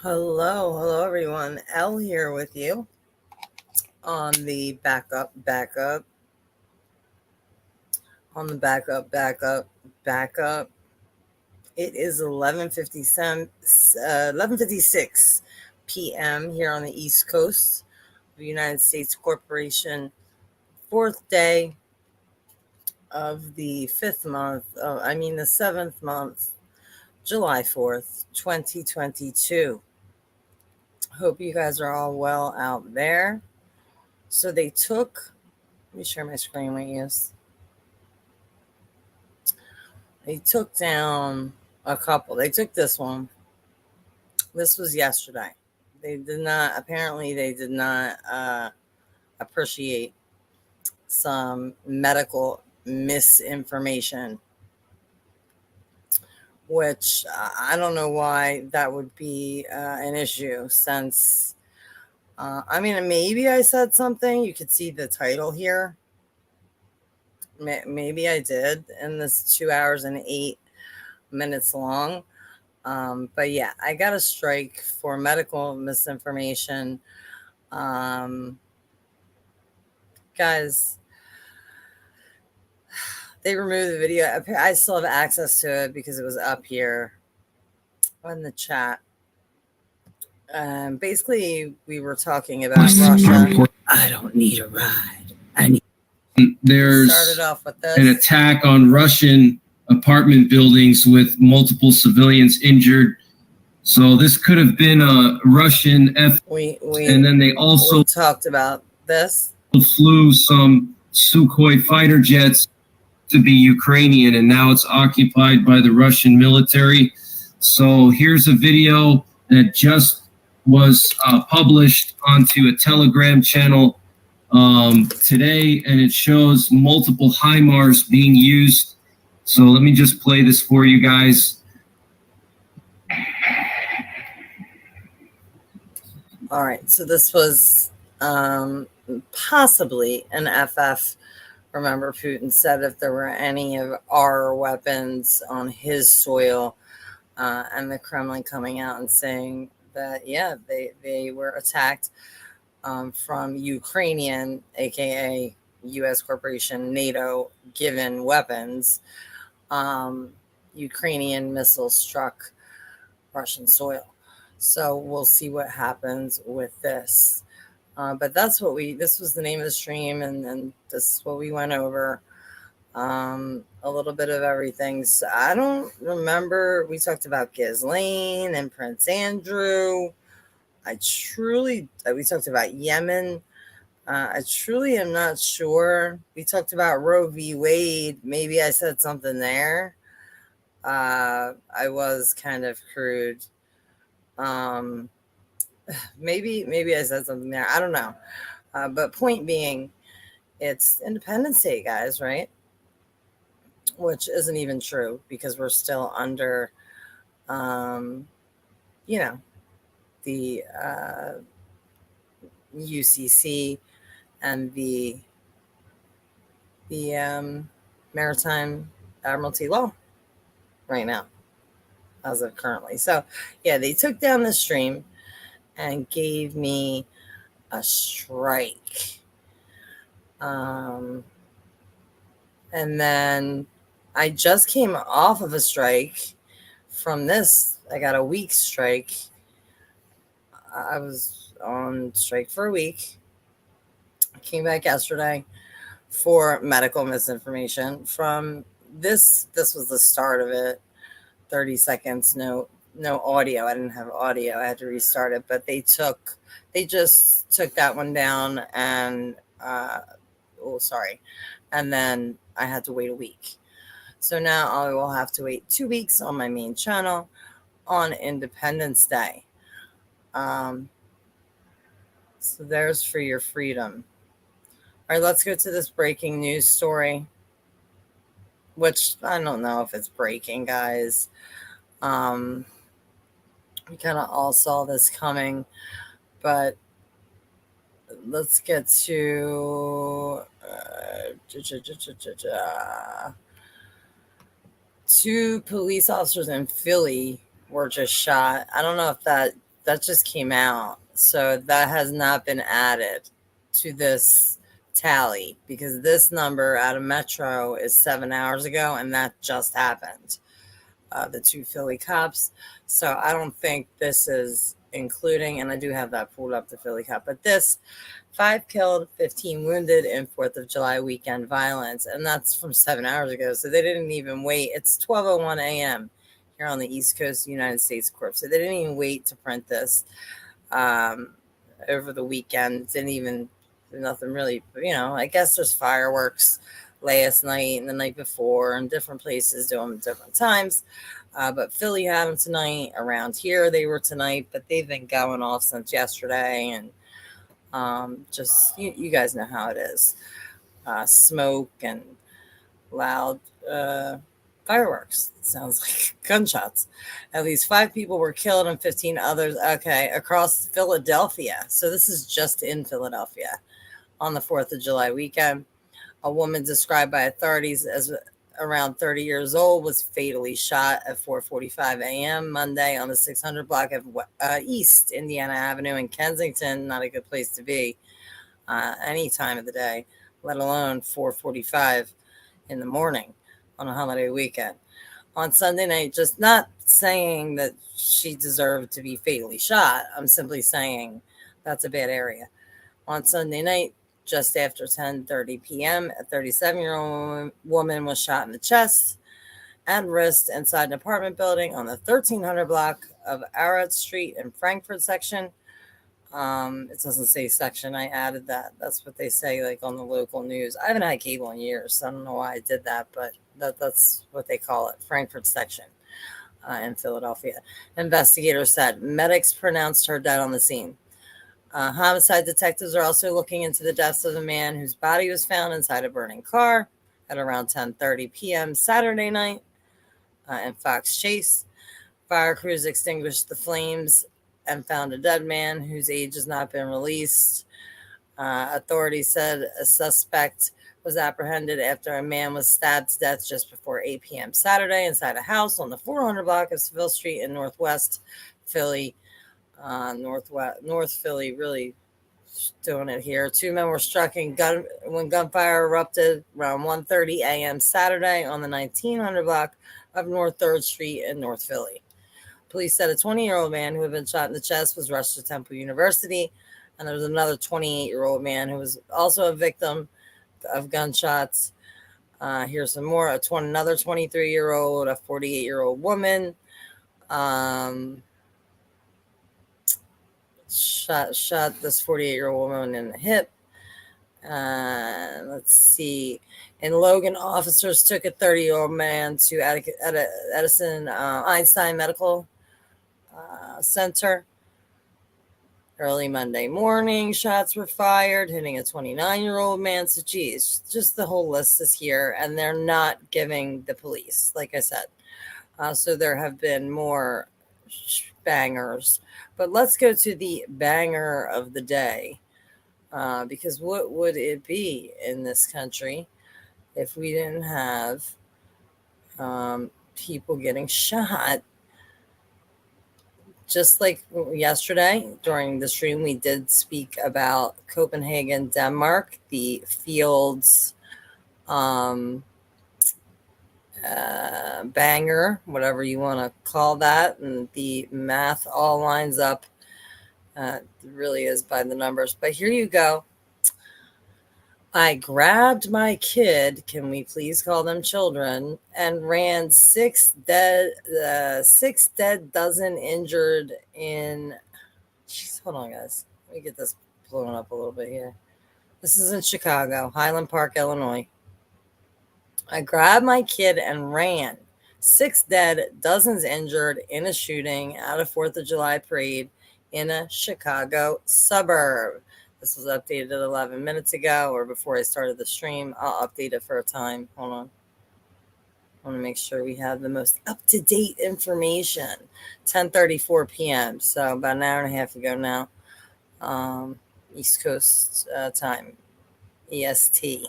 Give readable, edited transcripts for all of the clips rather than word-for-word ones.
Hello everyone. Elle here with you on the backup. It is 11:56 p.m. here on the East Coast of the United States Corporation. Fourth day of the the 7th month, July 4th, 2022. Hope you guys are all well out there. So let me share my screen with you. They took down a couple. They took this one. This was yesterday. They did not appreciate some medical misinformation, which I don't know why that would be an issue, since maybe I said something. You could see the title here. Maybe I did, and this 2 hours and 8 minutes long. But yeah, I got a strike for medical misinformation. Guys, they removed the video. I still have access to it because it was up here in the chat. Basically, we were talking about Russia. I don't need a ride. There's started off with this. an attack on Russian apartment buildings with multiple civilians injured. So this could have been a Russian and then they also talked about this. Flew some Sukhoi fighter jets to be Ukrainian, and now it's occupied by the Russian military. So here's a video that just was published onto a Telegram channel today, and it shows multiple HIMARS being used. So let me just play this for you guys. All right, so this was possibly an FF. Remember, Putin said if there were any of our weapons on his soil, and the Kremlin coming out and saying that, yeah, they were attacked from Ukrainian, aka U.S. corporation, NATO given weapons. Ukrainian missiles struck Russian soil. So we'll see what happens with this. But that's what this was the name of the stream, and this is what we went over. A little bit of everything. So I don't remember. We talked about Ghislaine and Prince Andrew. We talked about Yemen. I truly am not sure. We talked about Roe v. Wade. Maybe I said something there. I was kind of crude. Maybe I said something there. I don't know. But point being, it's Independence Day, guys, right? Which isn't even true because we're still under, the UCC and the Maritime Admiralty law right now, as of currently. So, yeah, they took down the stream and gave me a strike. And then I just came off of a strike from this. I got a week strike. I was on strike for a week. I came back yesterday for medical misinformation from this. This was the start of it. 30 seconds, no audio. I didn't have audio. I had to restart it, but they just took that one down, and and then I had to wait a week. So now I will have to wait 2 weeks on my main channel on Independence Day. So there's for your freedom. All right, let's go to this breaking news story, which I don't know if it's breaking, guys. We kind of all saw this coming, but let's get to 2 police officers in Philly were just shot. I don't know if that just came out, so that has not been added to this tally because this number out of Metro is 7 hours ago, and that just happened. The 2 Philly cops. So I don't think this is including, and I do have that pulled up, the Philly cop, but this 5 killed, 15 wounded in 4th of July weekend violence. And that's from 7 hours ago. So they didn't even wait. It's 12:01 a.m. here on the East Coast of the United States Corp. So they didn't even wait to print this over the weekend. Nothing really, I guess there's fireworks last night and the night before and different places do them at different times. But Philly had them tonight. Around here, they were tonight, but they've been going off since yesterday. And just, you guys know how it is. Smoke and loud fireworks. It sounds like gunshots. At least 5 people were killed and 15 others, across Philadelphia. So this is just in Philadelphia on the 4th of July weekend. A woman described by authorities as around 30 years old was fatally shot at 4:45 a.m. Monday on the 600 block of East Indiana Avenue in Kensington. Not a good place to be any time of the day, let alone 4:45 in the morning on a holiday weekend. On Sunday night, just not saying that she deserved to be fatally shot. I'm simply saying that's a bad area. On Sunday night, just after 10:30 p.m., a 37-year-old woman was shot in the chest and wrist inside an apartment building on the 1300 block of Arad Street in Frankfurt section. It doesn't say section. I added that. That's what they say, like on the local news. I haven't had cable in years, so I don't know why I did that, but that's what they call it, Frankfurt section in Philadelphia. Investigators said medics pronounced her dead on the scene. Homicide detectives are also looking into the deaths of a man whose body was found inside a burning car at around 10:30 p.m. Saturday night in Fox Chase. Fire crews extinguished the flames and found a dead man whose age has not been released. Authorities said a suspect was apprehended after a man was stabbed to death just before 8 p.m. Saturday inside a house on the 400 block of Seville Street in Northwest Philly. North Philly, really doing it here. Two men were struck when gunfire erupted around 1:30 a.m. Saturday on the 1900 block of North 3rd Street in North Philly. Police said a 20-year-old man who had been shot in the chest was rushed to Temple University, and there was another 28-year-old man who was also a victim of gunshots. Here's some more. Another 23-year-old, a 48-year-old woman shot this 48-year-old woman in the hip. Let's see. In Logan, officers took a 30-year-old man to Edison Einstein Medical Center. Early Monday morning, shots were fired, hitting a 29-year-old man. So, geez, just the whole list is here, and they're not giving the police, like I said. So there have been more bangers. But let's go to the banger of the day. Because what would it be in this country if we didn't have people getting shot? Just like yesterday during the stream, we did speak about Copenhagen, Denmark, the fields banger, whatever you want to call that, and the math all lines up. It really is by the numbers. But here you go. I grabbed my kid, can we please call them children, and ran six dead, dozen injured in. Jeez, hold on, guys. Let me get this blown up a little bit here. This is in Chicago, Highland Park, Illinois. I grabbed my kid and ran. 6 dead, dozens injured in a shooting at a 4th of July parade in a Chicago suburb. This was updated 11 minutes ago or before I started the stream. I'll update it for a time. Hold on. I want to make sure we have the most up-to-date information. 10:34 p.m. So about an hour and a half ago now. East Coast time. EST.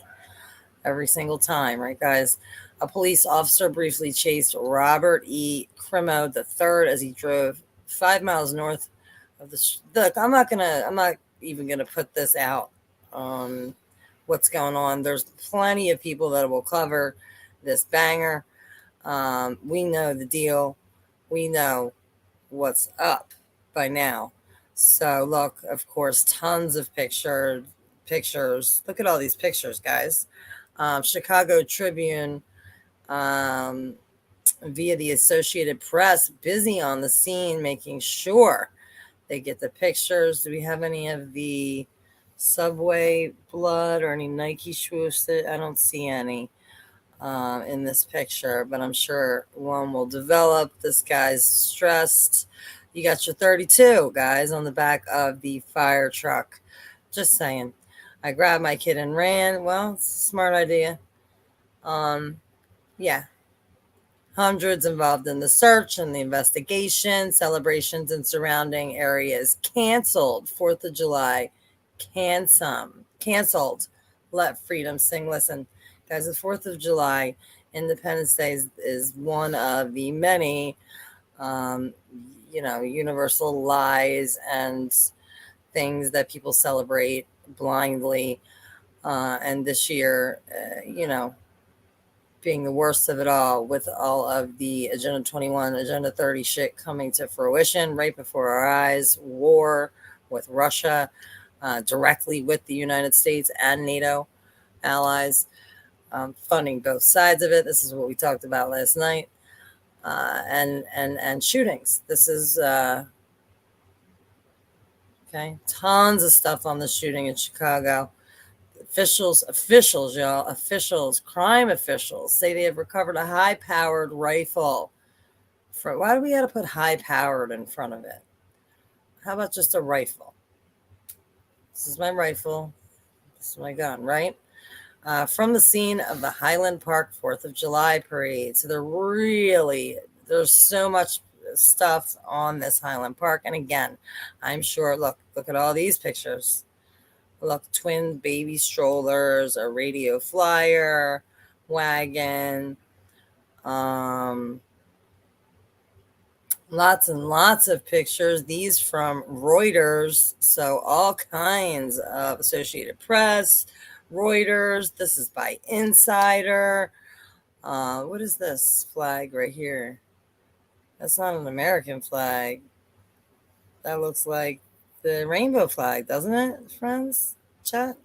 Every single time, right, guys? A police officer briefly chased Robert E. Crimo III as he drove 5 miles north of the. Look, I'm not even gonna put this out. What's going on? There's plenty of people that will cover this banger. We know the deal. We know what's up by now. So look, of course, tons of pictures. Look at all these pictures, guys. Chicago Tribune, via the Associated Press, busy on the scene, making sure they get the pictures. Do we have any of the Subway blood or any Nike swoosh? I don't see any in this picture, but I'm sure one will develop. This guy's stressed. You got your 32, guys, on the back of the fire truck. Just saying. I grabbed my kid and ran. Well, it's a smart idea. Yeah. Hundreds involved in the search and the investigation. Celebrations in surrounding areas canceled. 4th of July canceled. Let freedom sing. Listen, guys, the 4th of July, Independence Day, is one of the many, universal lies and things that people celebrate blindly. And this year, being the worst of it all, with all of the Agenda 21, Agenda 30 shit coming to fruition right before our eyes, war with Russia, directly with the United States and NATO allies. funding both sides of it. This is what we talked about last night. And shootings. This is okay. Tons of stuff on the shooting in Chicago. Officials, y'all, crime officials say they have recovered a high-powered rifle. Why do we have to put high-powered in front of it? How about just a rifle? This is my rifle. This is my gun, right? From the scene of the Highland Park 4th of July parade. So there's so much stuff on this Highland Park. And again, I'm sure, look at all these pictures. Look, twin baby strollers, a radio flyer, wagon, lots and lots of pictures. These from Reuters. So all kinds of Associated Press, Reuters. This is by Insider. What is this flag right here? That's not an American flag. That looks like the rainbow flag, doesn't it, friends? Chat.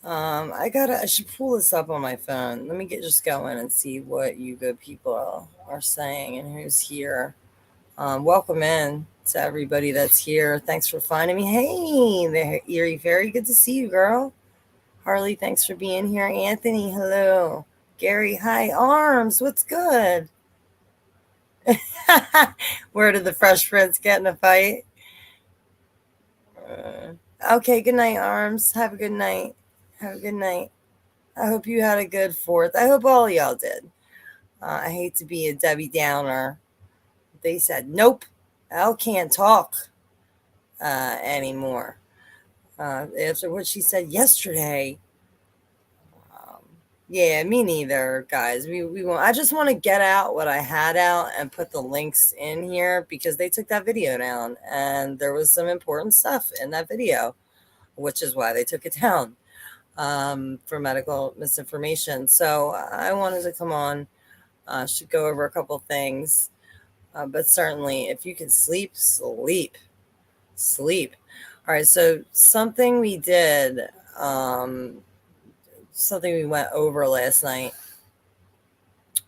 I should pull this up on my phone. Let me just go in and see what you good people are saying and who's here. Welcome in to everybody that's here. Thanks for finding me. Hey there, Erie Fairy. Good to see you, girl. Harley, thanks for being here. Anthony, hello. Gary, hi. Arms, what's good? Where did the Fresh Prince get in a fight? Okay, good night, Arms. Have a good night. Have a good night. I hope you had a good 4th. I hope all y'all did. I hate to be a Debbie Downer. They said, nope, Elle can't talk anymore. After what she said yesterday. Yeah, me neither, guys. We won't. I just want to get out what I had out and put the links in here because they took that video down and there was some important stuff in that video, which is why they took it down for medical misinformation. So I wanted to come on, should go over a couple things, but certainly if you can sleep. All right, so something we did. Something we went over last night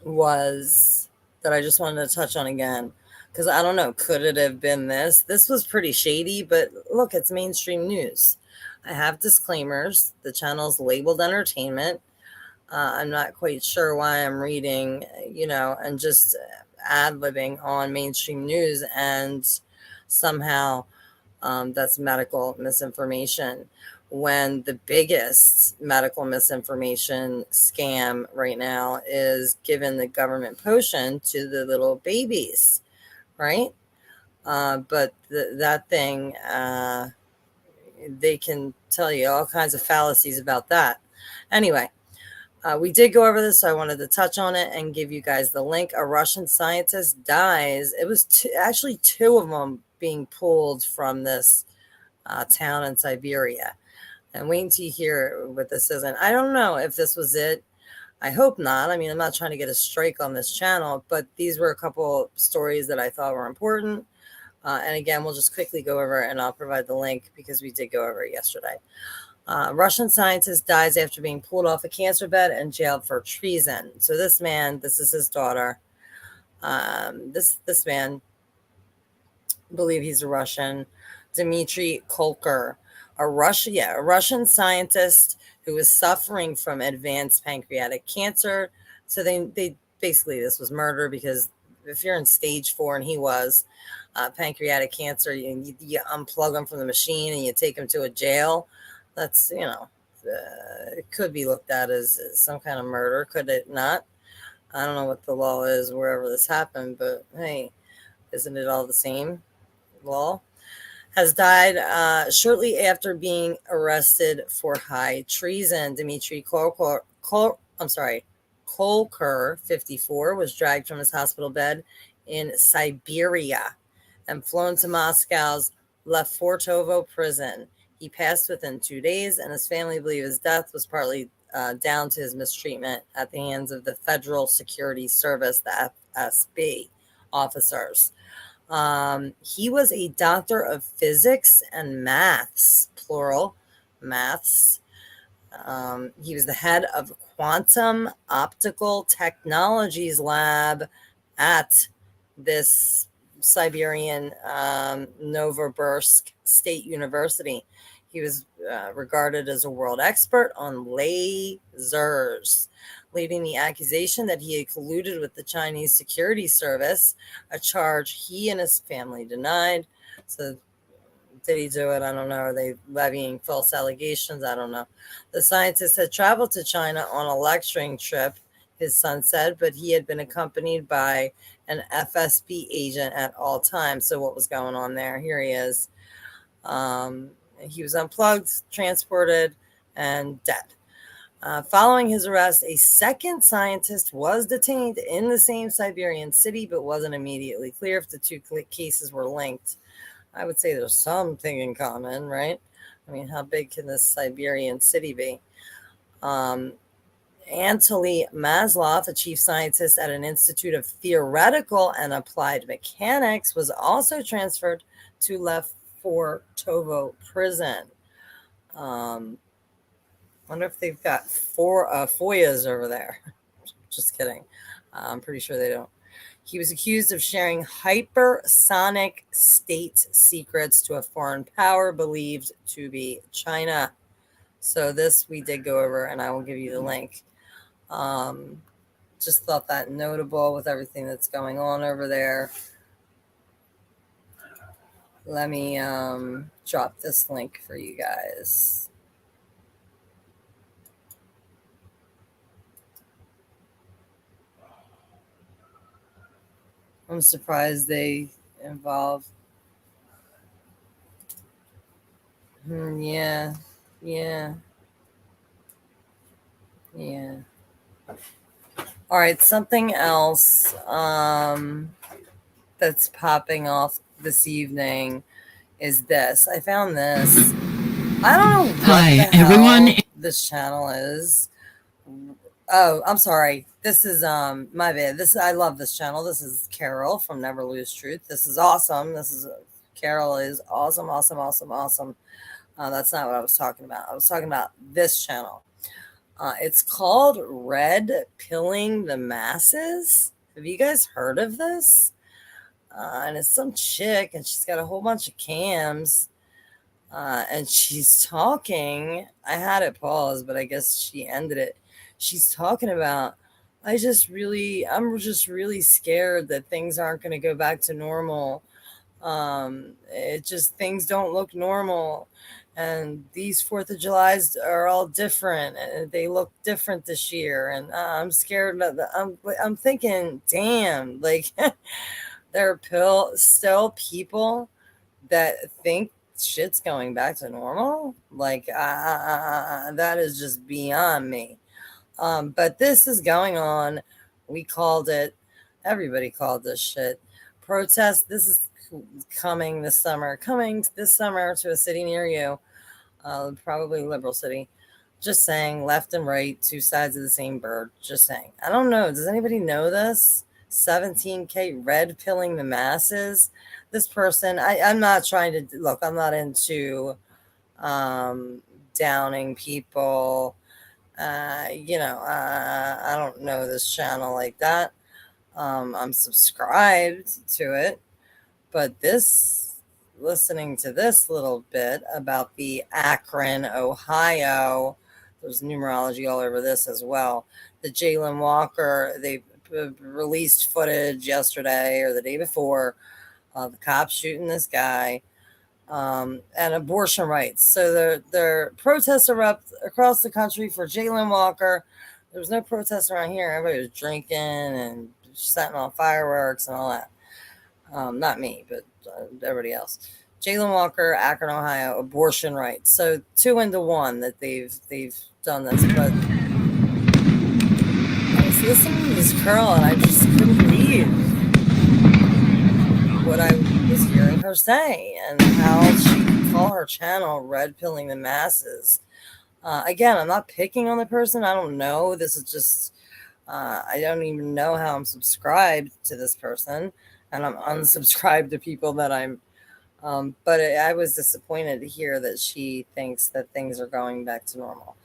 was that I just wanted to touch on again. Because I don't know, could it have been this? This was pretty shady, but look, it's mainstream news. I have disclaimers. The channel's labeled entertainment. I'm not quite sure why I'm reading, and just ad-libbing on mainstream news. And somehow that's medical misinformation. When the biggest medical misinformation scam right now is giving the government potion to the little babies, right? But that thing, they can tell you all kinds of fallacies about that. Anyway, we did go over this, so I wanted to touch on it and give you guys the link. A Russian scientist dies. It was actually 2 of them being pulled from this town in Siberia. And waiting to hear what this is. And I don't know if this was it. I hope not. I mean, I'm not trying to get a strike on this channel, but these were a couple stories that I thought were important. And again, we'll just quickly go over and I'll provide the link because we did go over it yesterday. Russian scientist dies after being pulled off a cancer bed and jailed for treason. So this man, this is his daughter. This man, I believe he's a Russian, Dmitry Kolker. A Russian scientist who was suffering from advanced pancreatic cancer. So they basically, this was murder because if you're in stage 4 and he was pancreatic cancer, you unplug him from the machine and you take him to a jail. That's, it could be looked at as some kind of murder. Could it not? I don't know what the law is wherever this happened, but hey, isn't it all the same law? Has died shortly after being arrested for high treason. Dmitry Kolker, 54, was dragged from his hospital bed in Siberia and flown to Moscow's Lefortovo prison. He passed within 2 days, and his family believe his death was partly down to his mistreatment at the hands of the Federal Security Service, the FSB officers. He was a doctor of physics and maths, plural, maths. He was the head of Quantum Optical Technologies Lab at this Siberian Novosibirsk State University. He was regarded as a world expert on lasers, leading the accusation that he had colluded with the Chinese security service, a charge he and his family denied. So did he do it? I don't know. Are they levying false allegations? I don't know. The scientist had traveled to China on a lecturing trip, his son said, but he had been accompanied by an FSB agent at all times. So what was going on there? Here he is. He was unplugged, transported, and dead. Following his arrest, a second scientist was detained in the same Siberian city, but wasn't immediately clear if the two cases were linked. I would say there's something in common, right? I mean, how big can this Siberian city be? Anatoly Maslov, a chief scientist at an Institute of Theoretical and Applied Mechanics, was also transferred to Lefortovo prison. Wonder if they've got FOIAs over there. Just kidding. I'm pretty sure they don't. He was accused of sharing hypersonic state secrets to a foreign power believed to be China. So this we did go over, and I will give you the link. Just thought that notable with everything that's going on over there. Let me drop this link for you guys. I'm surprised they involve. Yeah. All right, something else that's popping off this evening is this. I found this. I don't know what the hell everyone. This channel is. Oh, I'm sorry. This is my bad. I love this channel. This is Carol from Never Lose Truth. This is awesome. Carol is awesome. That's not what I was talking about. I was talking about this channel. It's called Red Pilling the Masses. Have you guys heard of this? And it's some chick, and she's got a whole bunch of cams. And she's talking. I had it paused, but I guess she ended it. She's talking about, I'm just really scared that things aren't going to go back to normal. Things don't look normal. And these 4th of Julys are all different. And they look different this year. And I'm scared. I'm thinking, damn, like there are still people that think shit's going back to normal. Like that is just beyond me. But this is going on. We called it. Everybody called this shit. Protest. This is coming this summer to a city near you. Probably liberal city. Just saying, left and right, two sides of the same bird. Just saying. I don't know. Does anybody know this? 17K red pilling the masses. This person, I'm not trying to look. I'm not into downing people. I don't know this channel like that. I'm subscribed to it, but listening to this little bit about the Akron, Ohio, there's numerology all over this as well. The Jalen Walker, they released footage yesterday or the day before of the cops shooting this guy. And abortion rights. So their protests erupt across the country for Jalen Walker. There was no protest around here. Everybody was drinking and setting off fireworks and all that. Not me, but everybody else. Jalen Walker, Akron, Ohio, abortion rights. So 2 into 1 that they've done this. But I was listening to this girl and I just couldn't believe what I was hearing her say and how she could call her channel Red Pilling the Masses. Again, I'm not picking on the person. I don't know. This is just, I don't even know how I'm subscribed to this person, and I'm unsubscribed to people that I'm, but I was disappointed to hear that she thinks that things are going back to normal.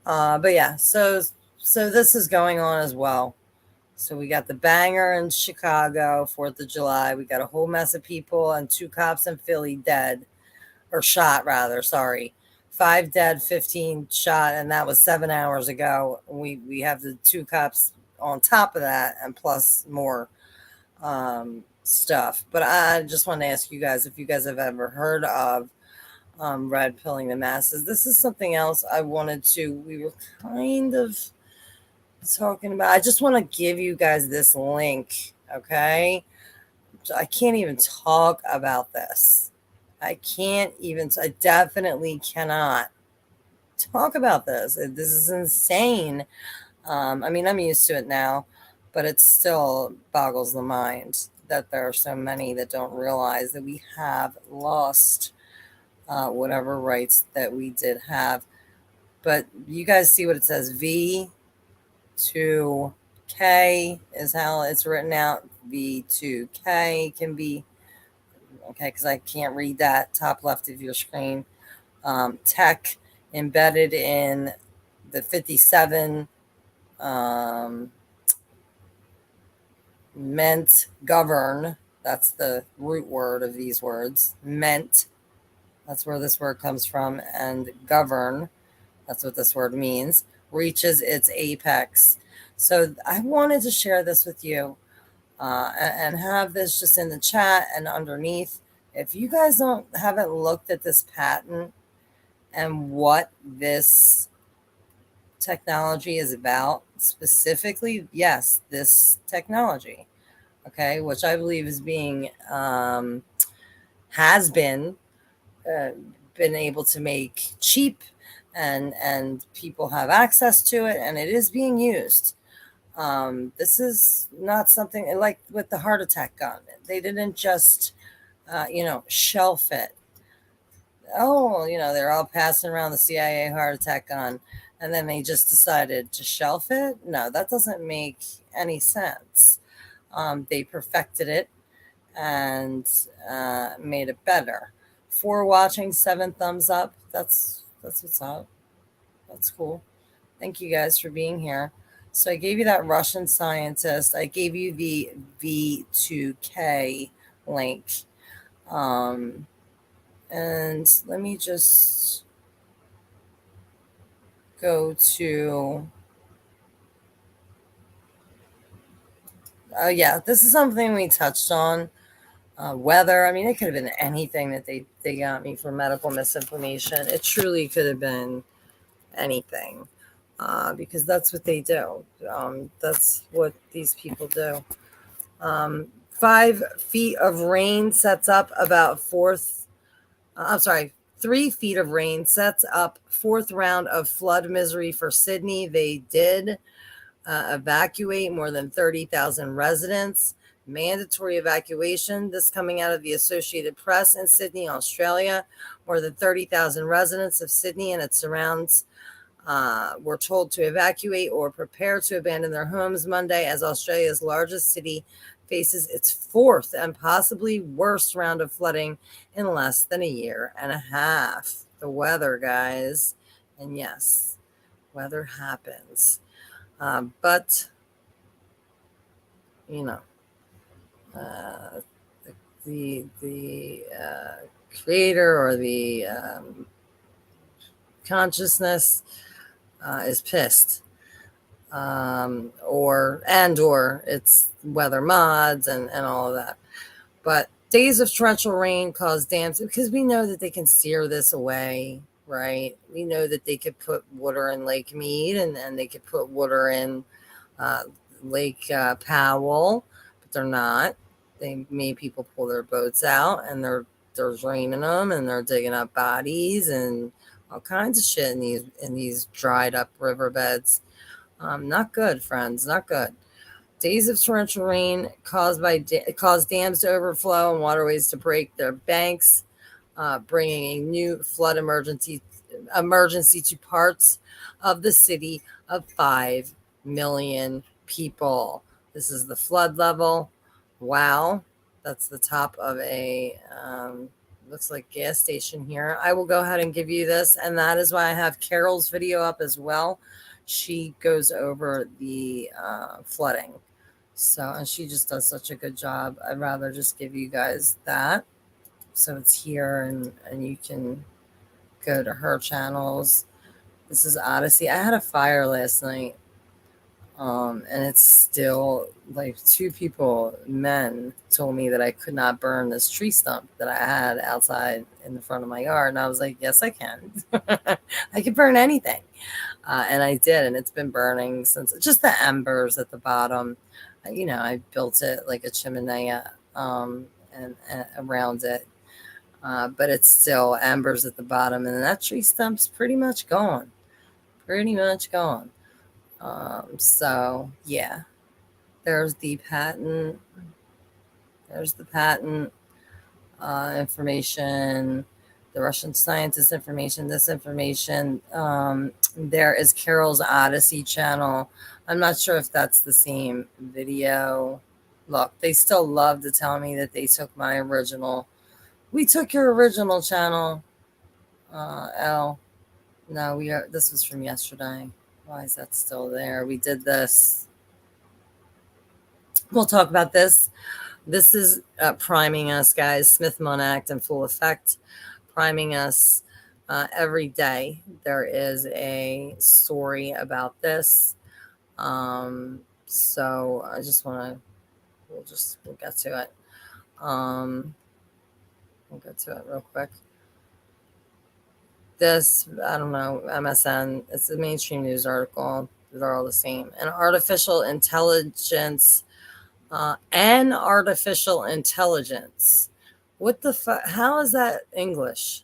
But yeah, so this is going on as well. So we got the banger in Chicago, 4th of July. We got a whole mess of people and 2 cops in Philly dead, or shot rather, sorry. 5 dead, 15 shot, and that was 7 hours ago. We have the 2 cops on top of that, and plus more stuff. But I just want to ask you guys if you guys have ever heard of red pilling the masses. This is something else I wanted to, we were kind of talking about. I just want to give you guys this link, okay? I can't even talk about this. I definitely cannot talk about this. This is insane. I mean, I'm used to it now, but it still boggles the mind that there are so many that don't realize that we have lost whatever rights that we did have. But you guys see what it says. V to K is how it's written out. V to K can be, okay, because I can't read that top left of your screen. Tech embedded in the 57 meant govern. That's the root word of these words. Meant. That's where this word comes from. And govern. That's what this word means. Reaches its apex. So I wanted to share this with you and have this just in the chat and underneath. If you guys haven't looked at this patent and what this technology is about specifically, yes, this technology, okay, which I believe is being has been able to make cheap, and people have access to it, and it is being used. This is not something like with the heart attack gun. They didn't just shelf it. Oh, they're all passing around the CIA heart attack gun, and then they just decided to shelf it. No, that doesn't make any sense. They perfected it and made it better. For watching, 7 thumbs up. That's what's up. That's cool. Thank you guys for being here. So I gave you that Russian scientist. I gave you the V2K link. And let me just go to, yeah, this is something we touched on. Weather. I mean, it could have been anything that they got me for medical misinformation. It truly could have been anything, because that's what they do. That's what these people do. 5 feet of rain sets up about 3 feet of rain sets up 4th round of flood misery for Sydney. They did evacuate more than 30,000 residents. Mandatory evacuation. This coming out of the Associated Press in Sydney, Australia. More than 30,000 residents of Sydney and its surrounds were told to evacuate or prepare to abandon their homes Monday as Australia's largest city faces its 4th and possibly worst round of flooding in less than a year and a half. The weather, guys. And yes, weather happens. But, the creator or the consciousness is pissed, or it's weather mods and all of that. But days of torrential rain caused dams, because we know that they can steer this away, right? We know that they could put water in Lake Mead, and they could put water in Lake Powell, but they're not. They made people pull their boats out, and there's rain in them, and they're digging up bodies and all kinds of shit in these dried up riverbeds. Not good, friends. Not good. Days of torrential rain caused dams to overflow and waterways to break their banks, bringing a new flood emergency to parts of the city of 5 million people. This is the flood level. Wow, that's the top of a looks like gas station here. I will go ahead and give you this, and that is why I have Carol's video up as well. She goes over the flooding. So, and she just does such a good job. I'd rather just give you guys that. So it's here, and you can go to her channels. This is Odyssey. I had a fire last night. And it's still like 2 people, men, told me that I could not burn this tree stump that I had outside in the front of my yard. And I was like, yes, I can. I can burn anything. And I did. And it's been burning since, just the embers at the bottom. I built it like a chimney and around it. But it's still embers at the bottom. And that tree stump's pretty much gone. Pretty much gone. So yeah, there's the patent. There's the patent information, the Russian scientist information, this information. There is Carol's Odyssey channel. I'm not sure if that's the same video. Look, they still love to tell me that they took my original. We took your original channel, Elle. No, this was from yesterday. Why is that still there? We did this. We'll talk about this. This is priming us, guys. Smith Monact in full effect, priming us every day. There is a story about this. So I just want to. We'll get to it. We'll get to it real quick. This, I don't know, MSN, it's a mainstream news article. They're all the same. And artificial intelligence, What the fuck? How is that English?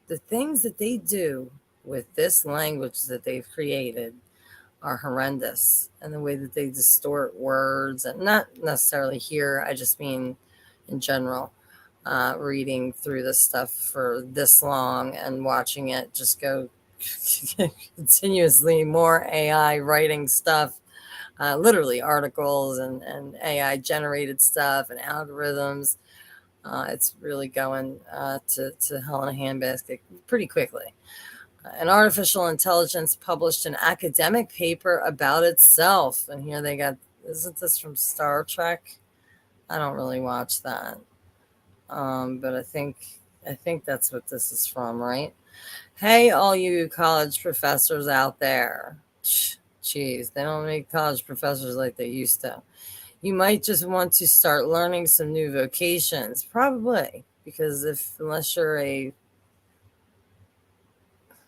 The things that they do with this language that they've created are horrendous. And the way that they distort words, and not necessarily here, I just mean in general. Reading through this stuff for this long and watching it just go continuously, more AI writing stuff, literally articles and AI generated stuff and algorithms. It's really going to hell in a handbasket pretty quickly. An artificial intelligence published an academic paper about itself. And here they got, isn't this from Star Trek? I don't really watch that. But I think that's what this is from, right? Hey, all you college professors out there. Jeez, they don't make college professors like they used to. You might just want to start learning some new vocations. Probably. Because unless you're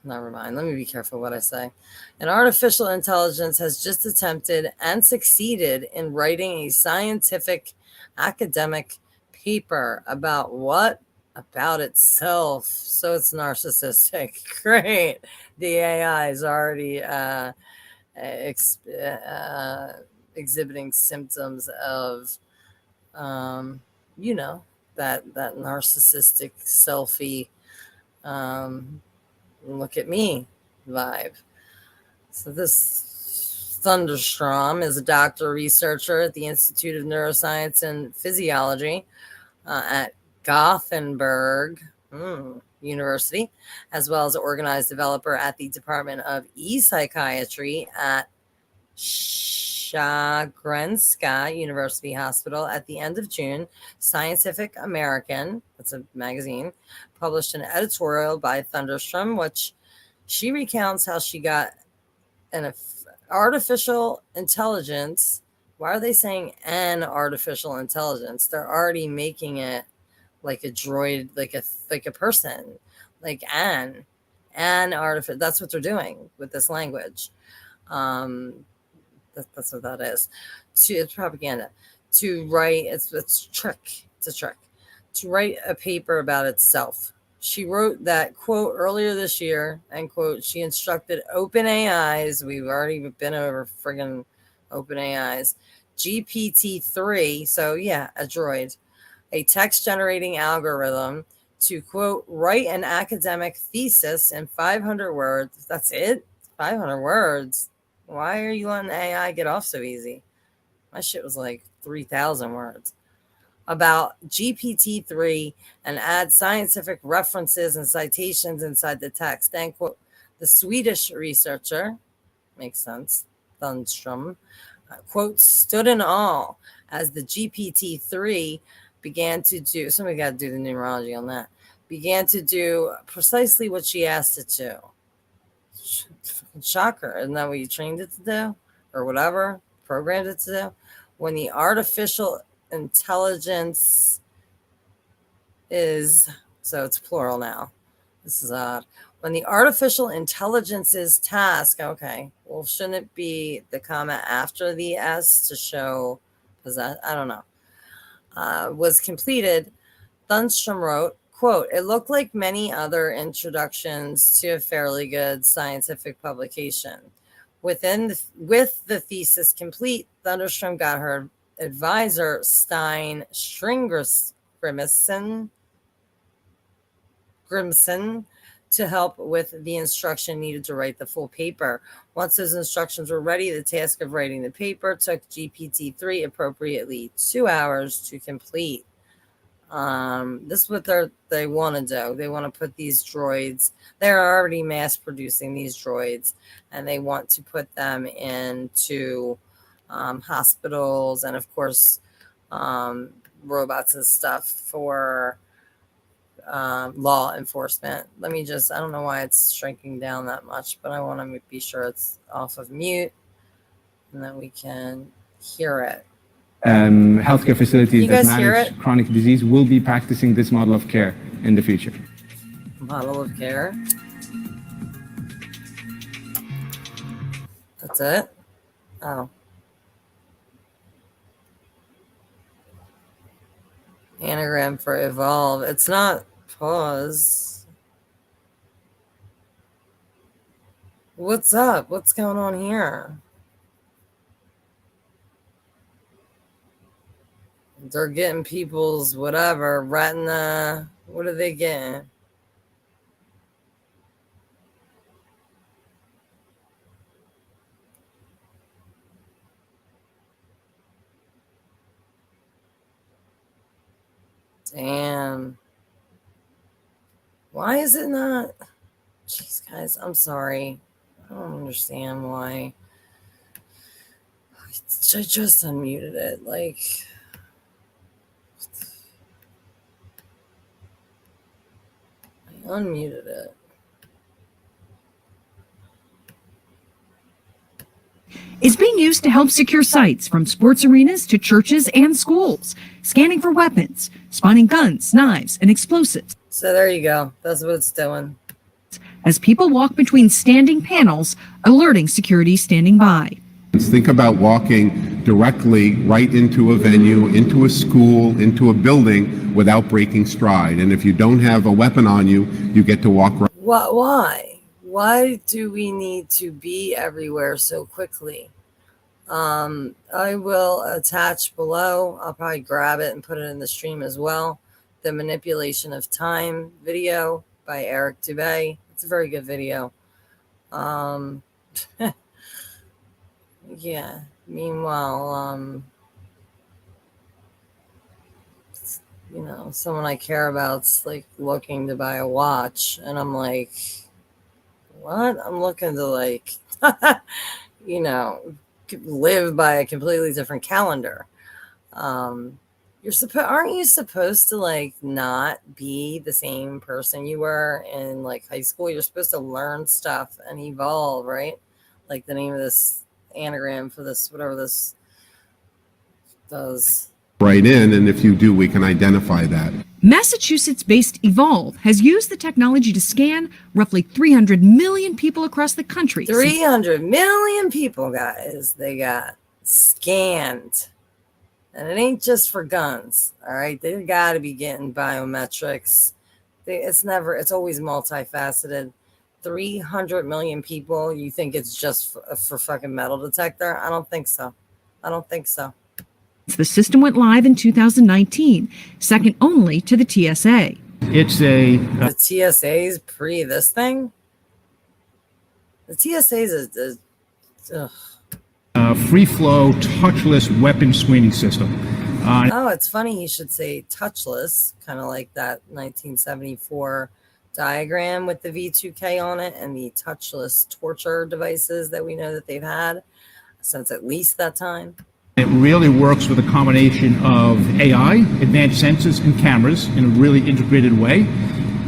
never mind. Let me be careful what I say. An artificial intelligence has just attempted and succeeded in writing a scientific academic paper about what? About itself. So it's narcissistic. Great. The AI is already exhibiting symptoms of, that narcissistic selfie, look at me vibe. So this Thunderstrom is a doctoral researcher at the Institute of Neuroscience and Physiology at Gothenburg University, as well as an organized developer at the Department of E-Psychiatry at Chagrinska University Hospital. At the end of June, Scientific American, that's a magazine, published an editorial by Thunderstrom, which she recounts how she got an artificial intelligence. Why are they saying an artificial intelligence? They're already making it like a droid, like a person, like an artificial. That's what they're doing with this language. That's what that is. It's propaganda. To write, it's a trick. It's a trick. To write a paper about itself. She wrote that, quote, earlier this year, end quote, she instructed OpenAI's, we've already been over friggin' OpenAI's, GPT-3, so yeah, a droid, a text-generating algorithm to, quote, write an academic thesis in 500 words. That's it? 500 words? Why are you letting AI get off so easy? My shit was like 3,000 words. about GPT-3 and add scientific references and citations inside the text. Then, quote, the Swedish researcher, makes sense, Thunstrom, quote, stood in awe as the GPT-3 began to do, somebody got to do the numerology on that, began to do precisely what she asked it to. Shocker. Isn't that what you trained it to do? Or whatever, programmed it to do? When the artificial intelligence is, so it's plural now. This is odd. When the artificial intelligence's task, okay, well, shouldn't it be the comma after the S to show possess? I don't know. Was completed, Thunstrom wrote, quote, it looked like many other introductions to a fairly good scientific publication. With the thesis complete, Thunderstrom got her advisor, Stein Grimson, to help with the instruction needed to write the full paper. Once those instructions were ready, the task of writing the paper took GPT-3 appropriately 2 hours to complete. This is what they want to do. They want to put these droids, they're already mass producing these droids, and they want to put them into hospitals and, of course, robots and stuff for law enforcement. Let me just, I don't know why it's shrinking down that much, but I want to be sure it's off of mute and that we can hear it. Healthcare facilities that manage it? chronic disease will be practicing this model of care in the future. Model of care. That's it? Oh. Anagram for evolve. It's not pause. What's up? What's going on here? They're getting people's whatever, retina. What are they getting? Damn. Why is it not? Jeez, guys, I'm sorry. I don't understand why. I just unmuted it. Like, I unmuted it. Is being used to help secure sites from sports arenas to churches and schools, scanning for weapons, spotting guns, knives, and explosives. So there you go. That's what it's doing. As people walk between standing panels, alerting security standing by. Think about walking directly right into a venue, into a school, into a building without breaking stride. And if you don't have a weapon on you, you get to walk right. Why? Why do we need to be everywhere so quickly? I will attach below. I'll probably grab it and put it in the stream as well. The Manipulation of Time video by Eric Dubay. It's a very good video. Yeah. Meanwhile, you know, someone I care about's like looking to buy a watch, and I'm like, what? I'm looking to like, you know, live by a completely different calendar. Aren't you supposed to like not be the same person you were in like high school? You're supposed to learn stuff and evolve, right? Like the name of this anagram for this, whatever this does. Right in, and if you do, we can identify that. Massachusetts-based Evolve has used the technology to scan roughly 300 million people across the country. 300 million people, guys, they got scanned. And it ain't just for guns, all right? They got to be getting biometrics. It's always multifaceted. 300 million people, you think it's just for fucking metal detector? I don't think so. The system went live in 2019, second only to the TSA. The TSA's pre this thing? The TSA's free flow, touchless weapon screening system. Oh, it's funny you should say touchless, kind of like that 1974 diagram with the V2K on it and the touchless torture devices that we know that they've had since at least that time. It really works with a combination of AI, advanced sensors, and cameras in a really integrated way.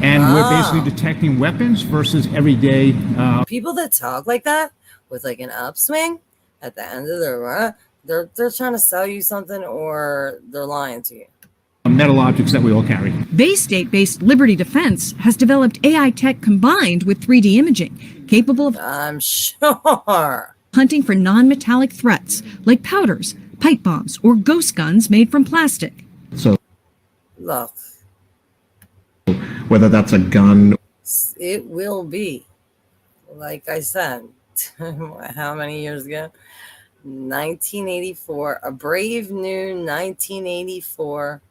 And we're basically detecting weapons versus everyday... People that talk like that with like an upswing at the end of their... They're trying to sell you something or they're lying to you. metal objects that we all carry. Bay State-based Liberty Defense has developed AI tech combined with 3D imaging, capable of... I'm sure... hunting for non-metallic threats like powders, pipe bombs, or ghost guns made from plastic. So, look, whether that's a gun, it will be, like I said, how many years ago? 1984, a brave new 1984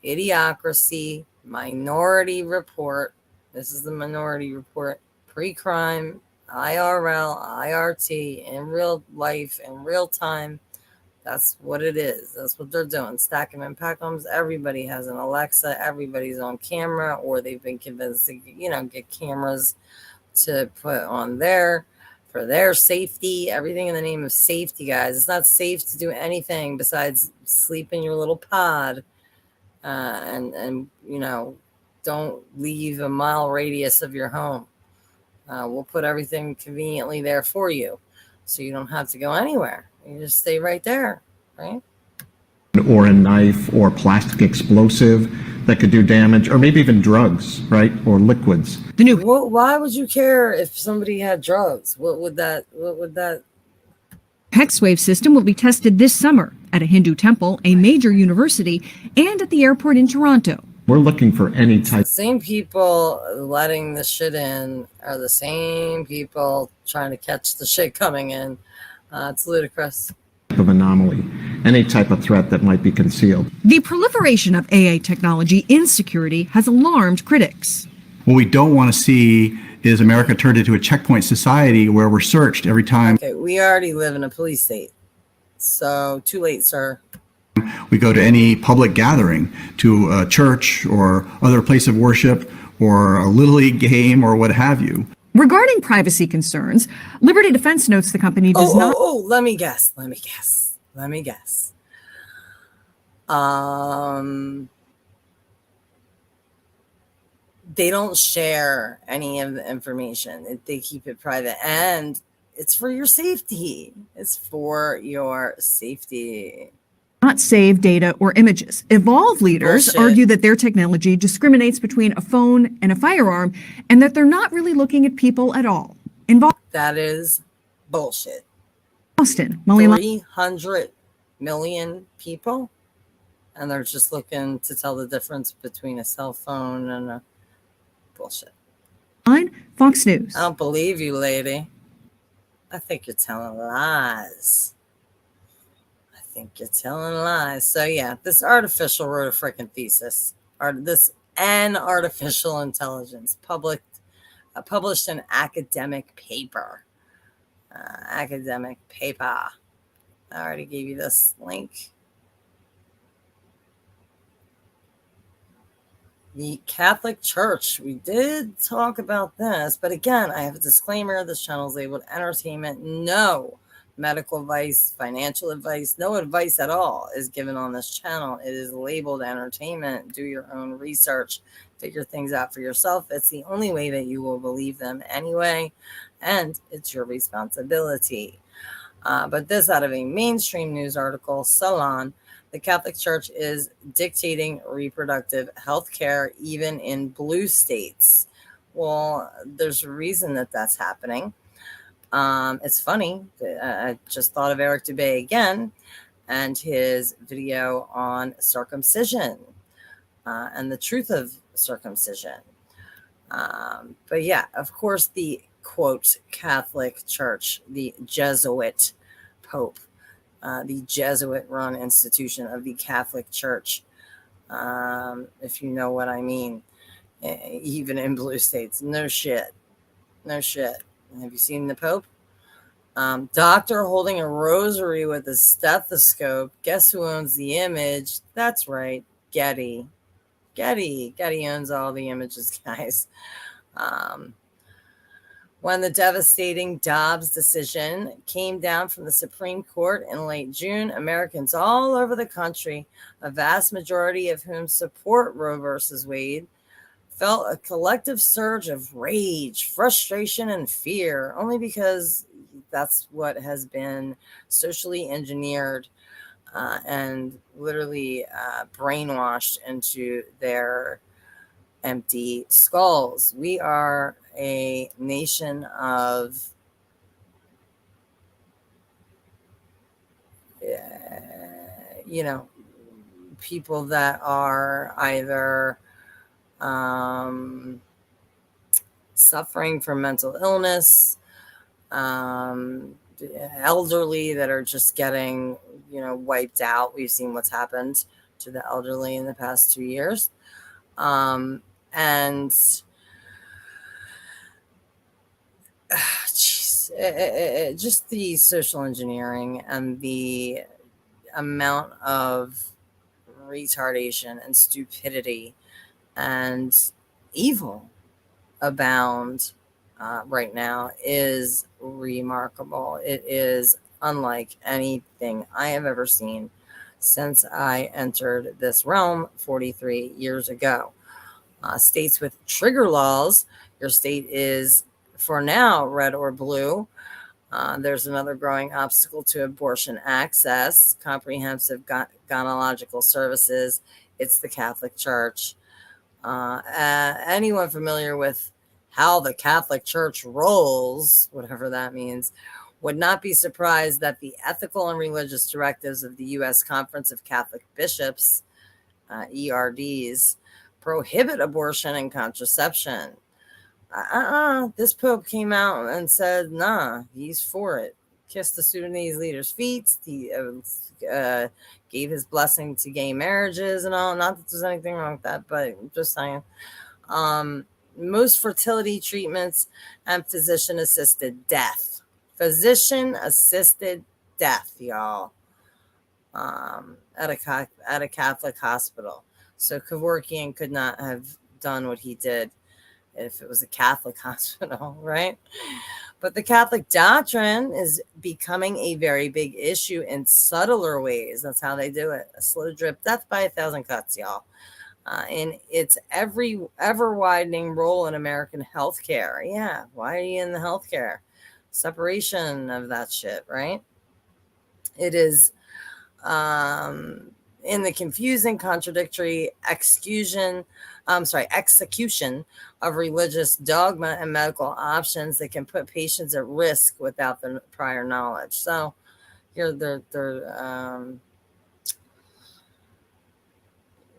Idiocracy Minority Report. This is the Minority Report, pre-crime, IRL, IRT, in real life, in real time. That's what it is. That's what they're doing. Stack 'em and pack 'ems. Everybody has an Alexa. Everybody's on camera, or they've been convinced to, get cameras to put on for their safety. Everything in the name of safety, guys. It's not safe to do anything besides sleep in your little pod, and don't leave a mile radius of your home. We'll put everything conveniently there for you, so you don't have to go anywhere. You just stay right there, right? or a knife or plastic explosive that could do damage, or maybe even drugs, right? Or liquids. The new Why would you care if somebody had drugs? What would that HexWave system will be tested this summer at a Hindu temple, a major university, and at the airport in Toronto. We're looking for any type. Same people letting the shit in are the same people trying to catch the shit coming in. It's ludicrous. Of anomaly, any type of threat that might be concealed. The proliferation of AI technology in security has alarmed critics. What we don't want to see is America turned into a checkpoint society where we're searched every time. Okay, we already live in a police state. So too late, sir. We go to any public gathering, to a church or other place of worship or a Little League game or what have you. Regarding privacy concerns, Liberty Defense notes the company does not... Let me guess. They don't share any of the information. They keep it private, and it's for your safety. It's for your safety. Not save data or images. Evolve leaders argue that their technology discriminates between a phone and a firearm, and that they're not really looking at people at all. That is bullshit. Boston, 300 million people, and they're just looking to tell the difference between a cell phone and a bullshit. Fox News. I don't believe you, lady. I think you're telling lies. So yeah, this artificial wrote a freaking thesis. Artificial intelligence published an academic paper. I already gave you this link. The Catholic Church. We did talk about this, but again, I have a disclaimer. This channel is labeled entertainment. No medical advice, financial advice, no advice at all is given on this channel. It is labeled entertainment. Do your own research. Figure things out for yourself. It's the only way that you will believe them anyway, and it's your responsibility. But this out of a mainstream news article, Salon, the Catholic Church is dictating reproductive health care even in blue states. Well, there's a reason that that's happening. It's funny. I just thought of Eric Dubay again and his video on circumcision and the truth of circumcision. But yeah, of course, the quote Catholic Church, the Jesuit Pope, the Jesuit-run institution of the Catholic Church, if you know what I mean, even in blue states. No shit. Have you seen the Pope? Doctor holding a rosary with a stethoscope. Guess who owns the image? That's right, Getty. Getty owns all the images, guys. When the devastating Dobbs decision came down from the Supreme Court in late June, Americans all over the country, a vast majority of whom support Roe versus Wade, felt a collective surge of rage, frustration, and fear, only because that's what has been socially engineered and literally brainwashed into their empty skulls. We are a nation of people that are either suffering from mental illness, elderly that are just getting wiped out. We've seen what's happened to the elderly in the past 2 years. And just the social engineering and the amount of retardation and stupidity and evil abound right now is remarkable. It is unlike anything I have ever seen since I entered this realm 43 years ago. States with trigger laws, your state is for now red or blue. There's another growing obstacle to abortion access, comprehensive gynecological services. It's the Catholic Church. Anyone familiar with how the Catholic Church rolls, whatever that means, would not be surprised that the ethical and religious directives of the U.S. Conference of Catholic Bishops, ERDs, prohibit abortion and contraception. This Pope came out and said, nah, he's for it. Kissed the Sudanese leader's feet. He gave his blessing to gay marriages and all. Not that there's anything wrong with that, but I'm just saying. Most fertility treatments and physician-assisted death. Physician-assisted death, y'all, at a Catholic hospital. So Kevorkian could not have done what he did if it was a Catholic hospital, right? But the Catholic doctrine is becoming a very big issue in subtler ways. That's how they do it. A slow drip, death by 1,000 cuts, y'all. In its ever-widening role in American healthcare. Yeah, why are you in the healthcare? Separation of that shit, right? It is in the confusing, contradictory execution of religious dogma and medical options that can put patients at risk without the prior knowledge. So here they're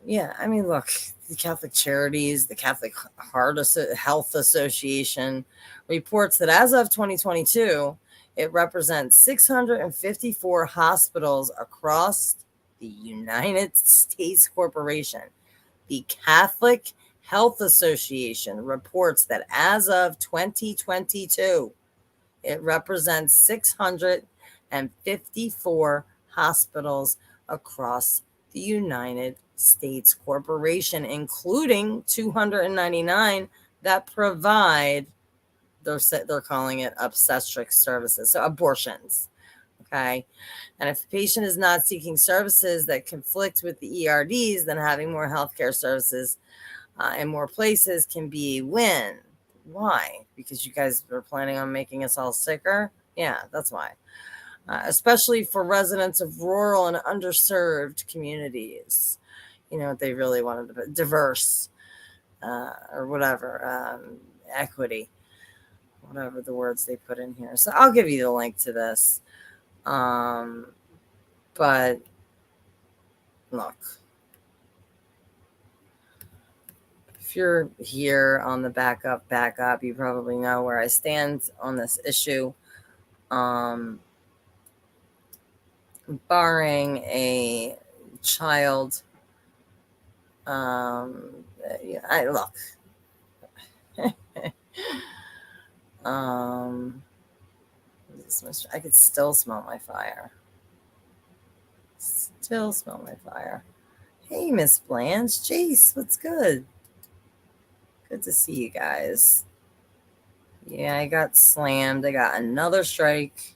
yeah, I mean, look, the Catholic Charities, the Catholic Health Association reports that as of 2022, it represents 654 hospitals across the United States corporation. The Catholic Health Association reports that as of 2022, it represents 654 hospitals across the United States corporation, including 299 that provide, they're calling it obstetric services, so abortions. Okay. And if the patient is not seeking services that conflict with the ERDs, then having more healthcare services in more places can be a win. Why? Because you guys are planning on making us all sicker? Yeah, that's why. Especially for residents of rural and underserved communities. You know what they really wanted to put, diverse or whatever, equity, whatever the words they put in here. So I'll give you the link to this. But look, if you're here on the backup, you probably know where I stand on this issue. Barring a child, look, I could still smell my fire. Still smell my fire. Hey, Miss Blanche. Jace, what's good? Good to see you guys. Yeah, I got slammed. I got another strike.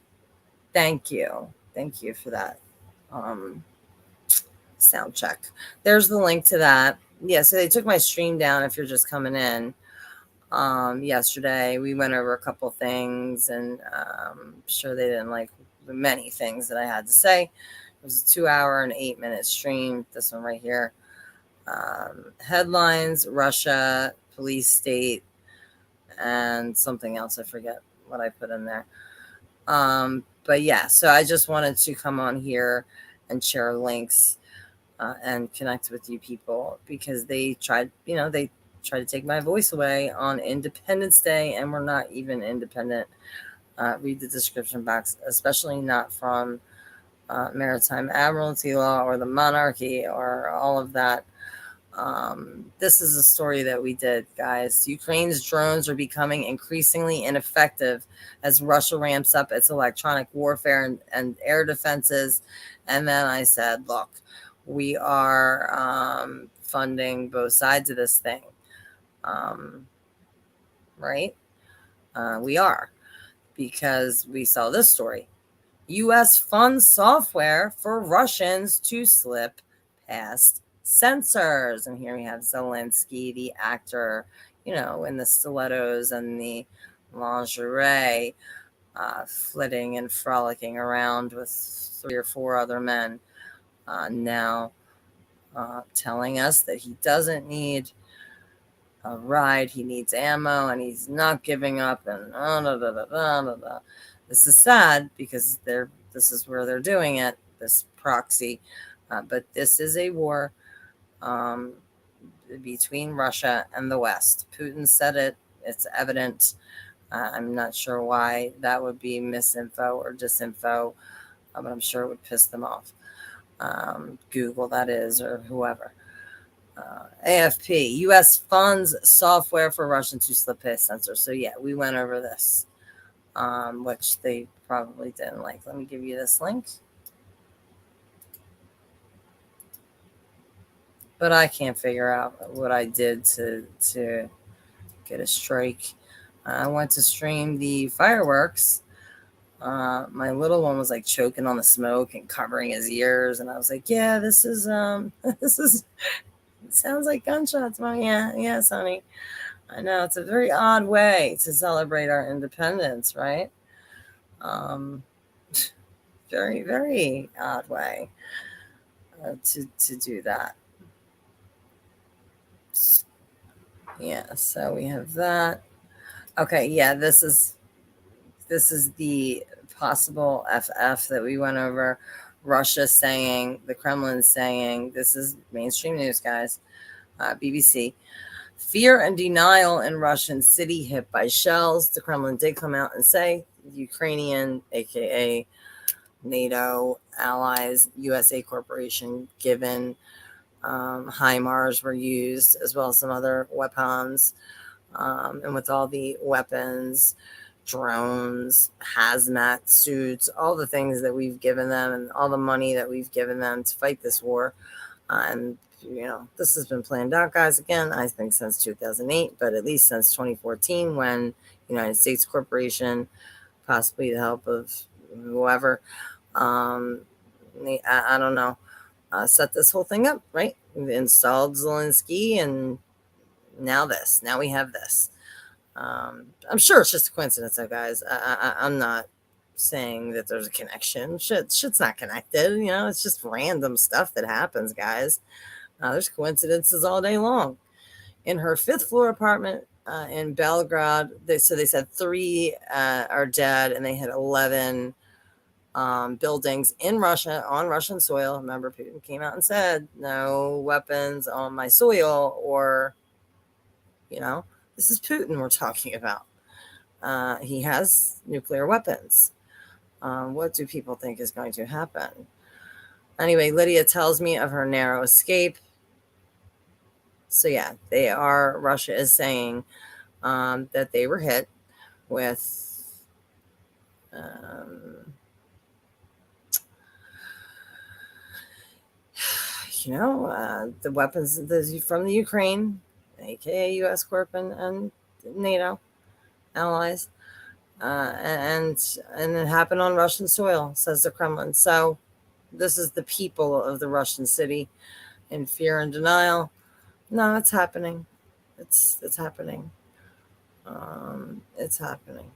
Thank you. Thank you for that sound check. There's the link to that. Yeah, so they took my stream down if you're just coming in. Yesterday we went over a couple things, and I'm sure they didn't like the many things that I had to say. It was a 2-hour and 8-minute stream. This one right here. Headlines: Russia, police state, and something else. I forget what I put in there. But yeah, so I just wanted to come on here and share links and connect with you people, because they tried to take my voice away on Independence Day, and we're not even independent. Read the description box, especially not from Maritime Admiralty law or the Monarchy or all of that. This is a story that we did, guys. Ukraine's drones are becoming increasingly ineffective as Russia ramps up its electronic warfare and air defenses. And then I said, look, we are funding both sides of this thing. Right? We are, because we saw this story. U.S. funds software for Russians to slip past censors. And here we have Zelensky, the actor, in the stilettos and the lingerie, flitting and frolicking around with 3 or 4 other men, now telling us that he doesn't need a ride, he needs ammo, and he's not giving up, and This is sad, because this is where they're doing it, this proxy, but this is a war between Russia and the West. Putin said it. It's evident. I'm not sure why that would be misinfo or disinfo, but I'm sure it would piss them off. Google, that is, or whoever. AFP, U.S. funds software for Russians to slip past censors. So yeah, we went over this, which they probably didn't like. Let me give you this link. But I can't figure out what I did to get a strike. I went to stream the fireworks. My little one was like choking on the smoke and covering his ears, and I was like, "Yeah, this is it sounds like gunshots, Mom." Yeah, honey. I know, it's a very odd way to celebrate our independence, right? Very, very odd way to do that. Yeah, so we have that. Okay, yeah, this is the possible FF that we went over. Russia saying, the Kremlin saying, this is mainstream news, guys, BBC. Fear and denial in Russian city hit by shells. The Kremlin did come out and say Ukrainian, aka NATO allies, USA Corporation, given HIMARS were used, as well as some other weapons. And with all the weapons, drones, hazmat suits, all the things that we've given them, and all the money that we've given them to fight this war. And, this has been planned out, guys, again, I think since 2008, but at least since 2014, when United States Corporation, possibly the help of whoever, I don't know, set this whole thing up, right? We've installed Zelensky, and now we have this. I'm sure it's just a coincidence, though, guys. I'm not saying that there's a connection. Shit's not connected. It's just random stuff that happens, guys. There's coincidences all day long. In her 5th floor apartment in Belgrade, they said 3 are dead, and they had 11 buildings in Russia, on Russian soil. Remember, Putin came out and said, no weapons on my soil, or, this is Putin we're talking about. He has nuclear weapons. What do people think is going to happen? Anyway, Lydia tells me of her narrow escape. So yeah, Russia is saying that they were hit with The weapons from the Ukraine, aka U.S. Corp and NATO allies, and it happened on Russian soil, says the Kremlin. So this is the people of the Russian city in fear and denial. No, it's happening. It's happening. It's happening.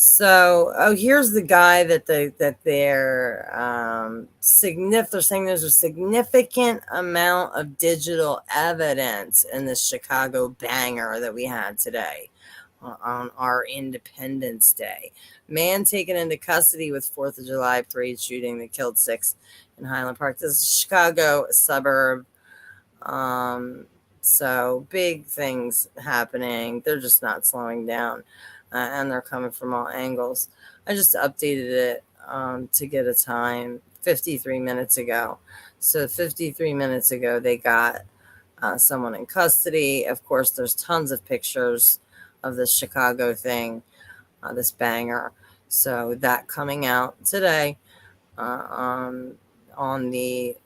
So, here's the guy they're saying there's a significant amount of digital evidence in the Chicago banger that we had today on our Independence Day. Man taken into custody with 4th of July parade shooting that killed 6 in Highland Park. This is a Chicago suburb. So big things happening. They're just not slowing down. And they're coming from all angles. I just updated it to get a time 53 minutes ago. So 53 minutes ago, they got someone in custody. Of course, there's tons of pictures of this Chicago thing, this banger. So that coming out today on the,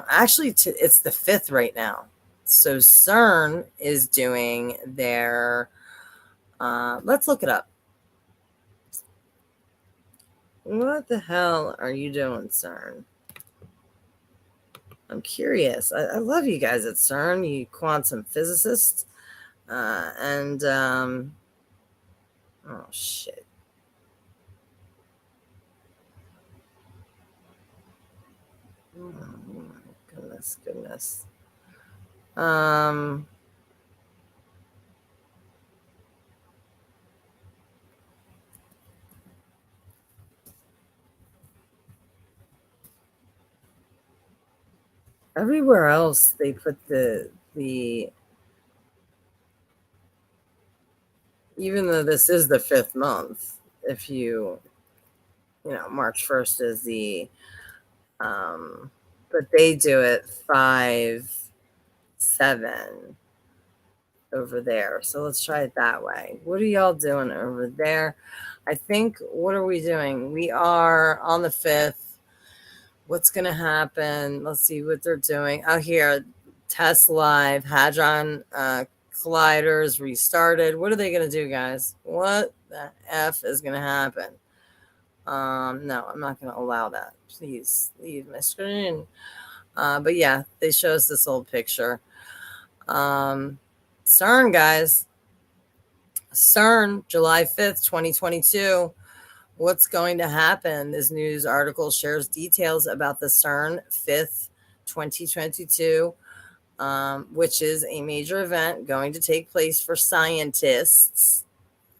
actually it's the 5th right now. So CERN is doing their... let's look it up. What the hell are you doing, CERN? I'm curious. I love you guys at CERN, you quantum physicists. Oh, shit. Oh, my goodness. Everywhere else they put the even though this is the 5th month, if March 1st is the but they do it 5/7 over there. So let's try it that way. What are y'all doing over there? I think, what are we doing? We are on the 5th. What's going to happen? Let's see what they're doing. Oh, here, test live, Hadron colliders restarted. What are they going to do, guys? What the F is going to happen? No, I'm not going to allow that. Please leave my screen. But yeah, they show us this old picture. CERN, guys. CERN, July 5th, 2022. What's going to happen? This news article shares details about the CERN 5th, 2022, which is a major event going to take place for scientists.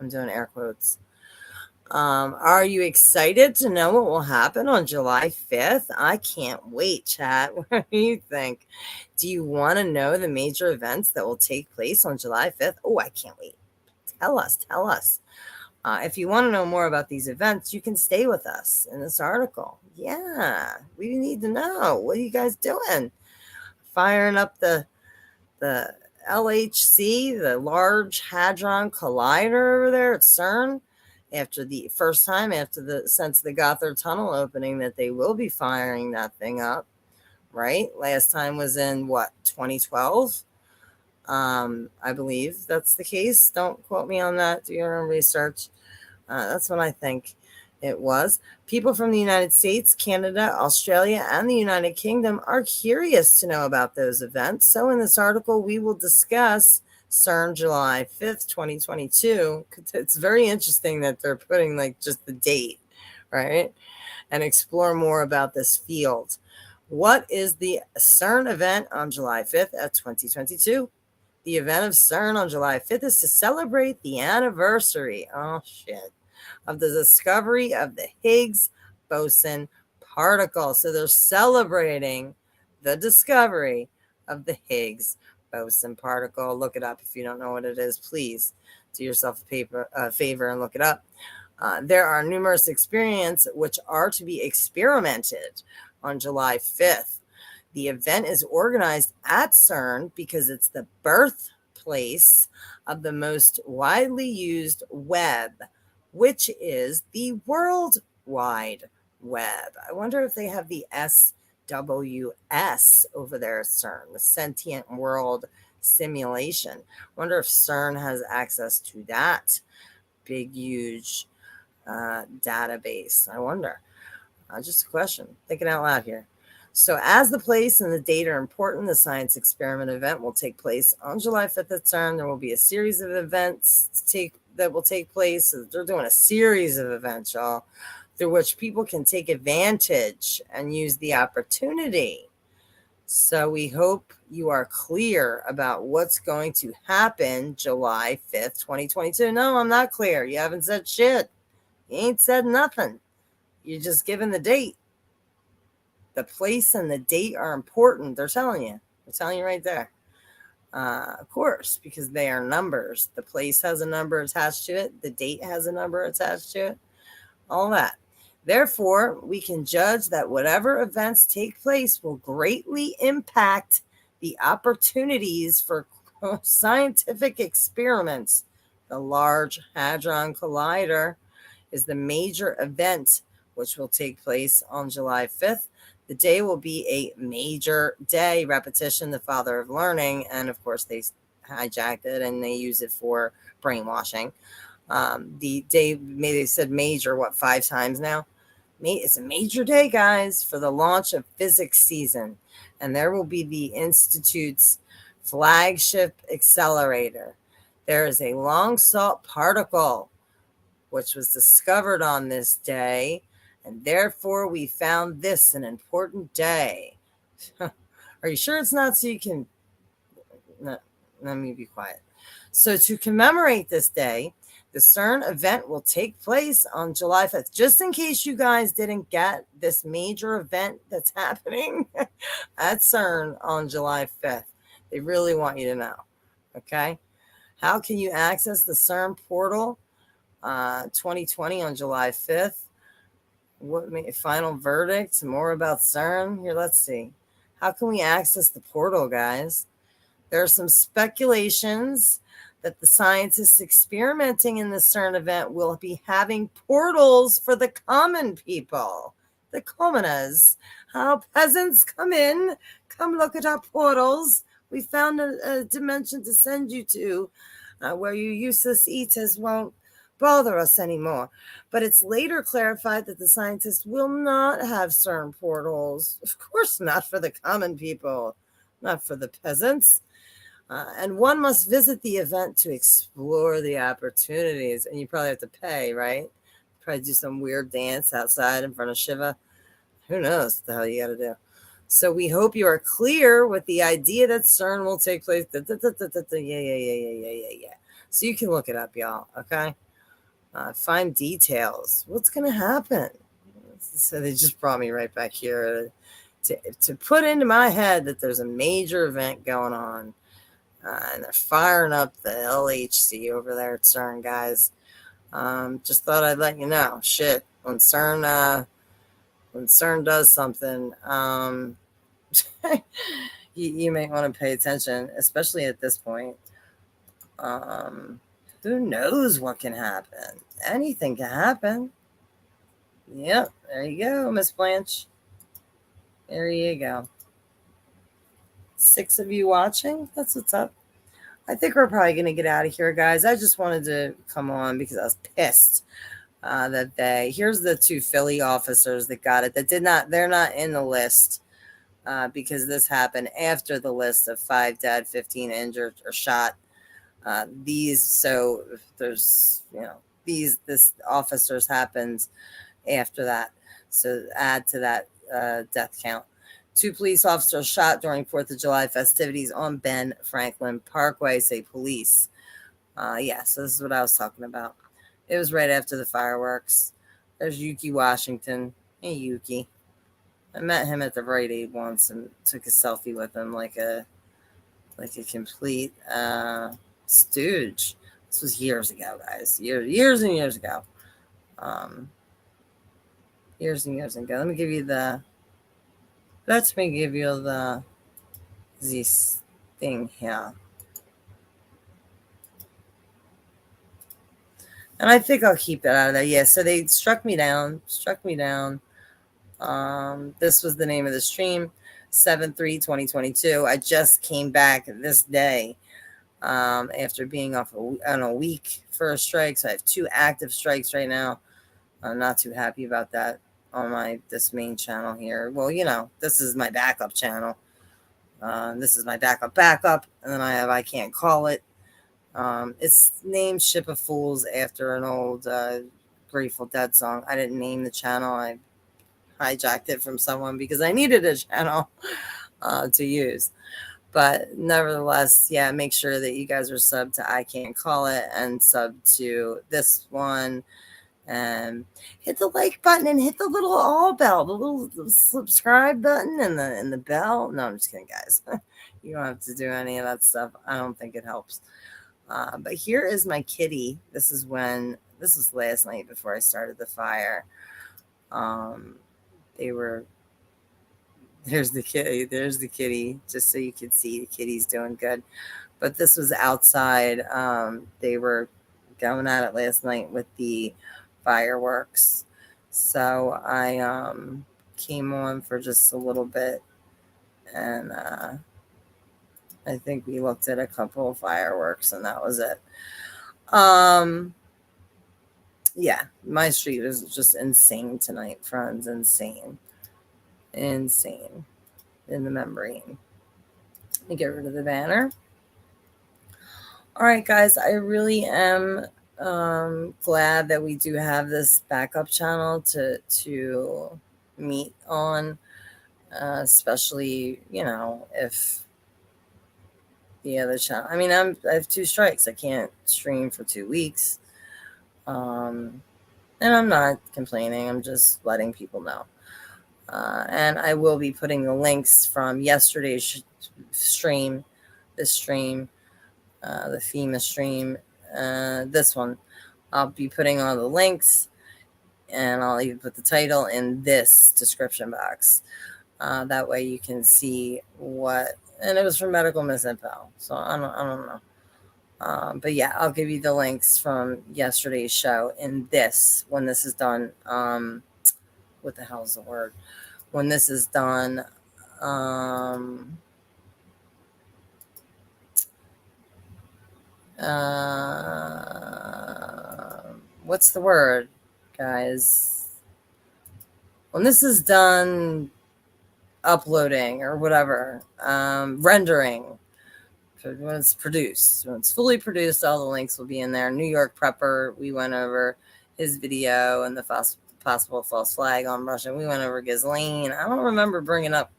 I'm doing air quotes. Are you excited to know what will happen on July 5th? I can't wait, chat. What do you think? Do you want to know the major events that will take place on July 5th? Oh, I can't wait. Tell us. If you want to know more about these events, you can stay with us in this article. Yeah, we need to know. What are you guys doing? Firing up the LHC, the Large Hadron Collider over there at CERN, after the first time since the Gothard Tunnel opening that they will be firing that thing up, right? Last time was in 2012. I believe that's the case. Don't quote me on that. Do your own research. That's what I think it was. People from the United States, Canada, Australia, and the United Kingdom are curious to know about those events. So in this article, we will discuss CERN July 5th, 2022. It's very interesting that they're putting just the date, right? And explore more about this field. What is the CERN event on July 5th at 2022? The event of CERN on July 5th is to celebrate the anniversary, of the discovery of the Higgs boson particle. So they're celebrating the discovery of the Higgs boson particle. Look it up if you don't know what it is. Please do yourself a favor and look it up. There are numerous experiments which are to be experimented on July 5th. The event is organized at CERN because it's the birthplace of the most widely used web which is the World Wide Web. I wonder if they have the SWS over there at CERN, the Sentient World Simulation. I wonder if CERN has access to that big, huge database. I wonder. Just a question. Thinking out loud here. So as the place and the date are important, the science experiment event will take place on July 5th at CERN. There will be a series of events that will take place. They're doing a series of events, y'all, through which people can take advantage and use the opportunity. So we hope you are clear about what's going to happen July 5th, 2022. No, I'm not clear. You haven't said shit. You ain't said nothing. You're just giving the date. The place and the date are important. They're telling you. They're telling you right there. Of course, because they are numbers. The place has a number attached to it. The date has a number attached to it. All that. Therefore, we can judge that whatever events take place will greatly impact the opportunities for scientific experiments. The Large Hadron Collider is the major event which will take place on July 5th. The day will be a major day. Repetition, the father of learning. And of course, they hijacked it and they use it for brainwashing. The day, maybe they said major, 5 times now? It's a major day, guys, for the launch of physics season. And there will be the Institute's flagship accelerator. There is a long sought particle which was discovered on this day. And therefore, we found this an important day. Are you sure it's not so you can... No, let me be quiet. So to commemorate this day, the CERN event will take place on July 5th. Just in case you guys didn't get this major event that's happening at CERN on July 5th. They really want you to know. Okay? How can you access the CERN portal 2020 on July 5th? What final verdict? More about CERN? Here, let's see. How can we access the portal, guys? There are some speculations that the scientists experimenting in the CERN event will be having portals for the common people, the commoners. How peasants come in, come look at our portals. We found a dimension to send you to where you useless eaters won't bother us anymore. But it's later clarified that the scientists will not have CERN portals. Of course not for the common people, not for the peasants. And one must visit the event to explore the opportunities. And you probably have to pay, right? Probably do some weird dance outside in front of Shiva. Who knows what the hell you got to do. So we hope you are clear with the idea that CERN will take place. Yeah. So you can look it up, y'all, okay? Find details. What's going to happen? So they just brought me right back here to put into my head that there's a major event going on. And they're firing up the LHC over there at CERN, guys. Just thought I'd let you know. Shit, when CERN does something, you may want to pay attention, especially at this point. Who knows what can happen? Anything can happen. Yep, there you go, Miss Blanche. There you go. 6 of you watching. That's what's up. I think we're probably going to get out of here, guys. I just wanted to come on because I was pissed that here's the 2 Philly officers that got it. They're not in the list because this happened after the list of 5 dead, 15 injured or shot. This officers happened after that. So add to that death count. 2 police officers shot during 4th of July festivities on Ben Franklin Parkway, say police. So this is what I was talking about. It was right after the fireworks. There's Yuki Washington. Hey, Yuki. I met him at the Rite Aid once and took a selfie with him like a complete stooge. This was years ago, guys. Years and years ago. Years and years ago. Let me give you this thing here. And I think I'll keep it out of there. Yeah, so they struck me down. This was the name of the stream, 7/3/2022. I just came back this day after being off on a week for a strike. So I have 2 active strikes right now. I'm not too happy about that on this main channel here. Well, you know, this is my backup channel. This is my backup, and then I have I Can't Call It. It's named Ship of Fools after an old Grateful Dead song. I didn't name the channel. I hijacked it from someone because I needed a channel to use. But nevertheless, yeah, make sure that you guys are subbed to I Can't Call It and sub to this one. And hit the like button and hit the little all bell, the little subscribe button and the bell. No, I'm just kidding, guys. You don't have to do any of that stuff. I don't think it helps. But here is my kitty. This is last night before I started the fire. There's the kitty, just so you can see the kitty's doing good. But this was outside. They were going at it last night with the fireworks. So I came on for just a little bit, and I think we looked at a couple of fireworks, and that was it. Yeah, my street is just insane tonight, friends. Insane in the membrane. Let me get rid of the banner. All right, guys, I really am glad that we do have this backup channel to meet on, especially, you know, if the other channel, I mean, I have 2 strikes. I can't stream for 2 weeks. And I'm not complaining. I'm just letting people know. And I will be putting the links from yesterday's stream, this stream, the FEMA stream, this one. I'll be putting all the links, and I'll even put the title in this description box. That way you can see what, and it was from medical misinfo. So I don't know. But yeah, I'll give you the links from yesterday's show in this, when this is done. What the hell is the word? When this is done, what's the word, guys? When this is done uploading or whatever, rendering, when it's produced, when it's fully produced, all the links will be in there. New York Prepper, we went over his video and the possible false flag on Russia. We went over Ghislaine. I don't remember bringing up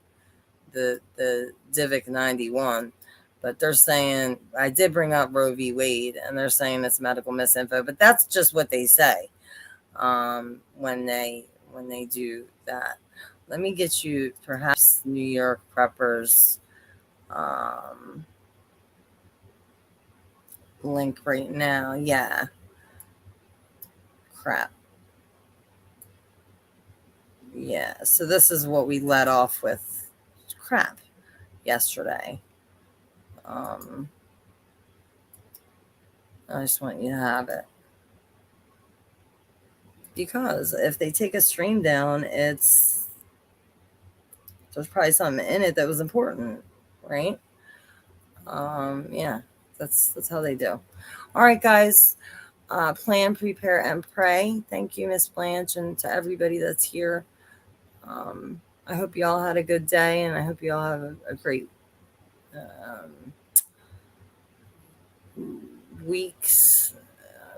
the Divic 91, but they're saying I did bring up Roe v. Wade, and they're saying it's medical misinfo, but that's just what they say when they do that. Let me get you perhaps New York Preppers link right now. Yeah. Crap. Yeah, so this is what we let off with crap yesterday. I just want you to have it. Because if they take a stream down, there's probably something in it that was important, right? Yeah, that's how they do. All right, guys. Plan, prepare, and pray. Thank you, Miss Blanche, and to everybody that's here. I hope you all had a good day, and I hope you all have a great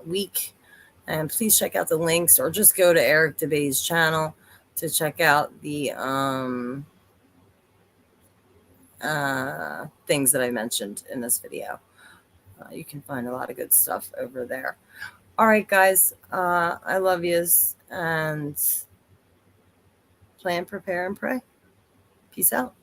week. And please check out the links, or just go to Eric DeBay's channel to check out the things that I mentioned in this video. You can find a lot of good stuff over there. All right, guys. I love yous, and plan, prepare, and pray. Peace out.